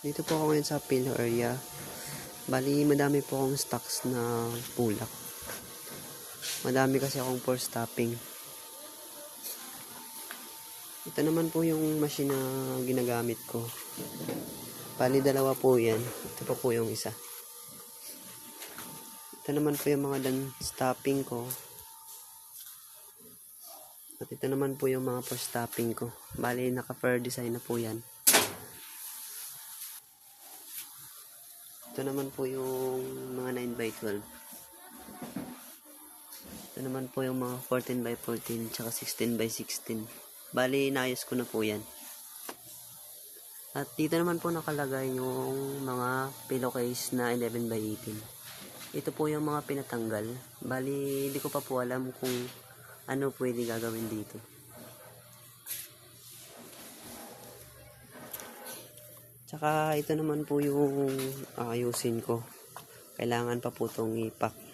Dito po ako ngayon sa pillow area. Bali, madami po akong stocks na bulak. Madami kasi akong for stopping. Ito naman po yung machine na ginagamit ko. Bali, dalawa po yan. Ito pa po yung isa. Ito naman po yung mga stopping ko. At ito naman po yung mga for stopping ko. Bali, naka-fair design na po yan. Ito naman po yung mga 9x12. Ito naman po yung mga 14x14 tsaka 16x16. Bali, inayos ko na po yan. At dito naman po nakalagay yung mga pillowcase na 11x18. Ito po yung mga pinatanggal. Bali, hindi ko pa po alam kung ano pwede gagawin dito. Tsaka ito naman po yung ayusin ko. Kailangan pa po itong ipak.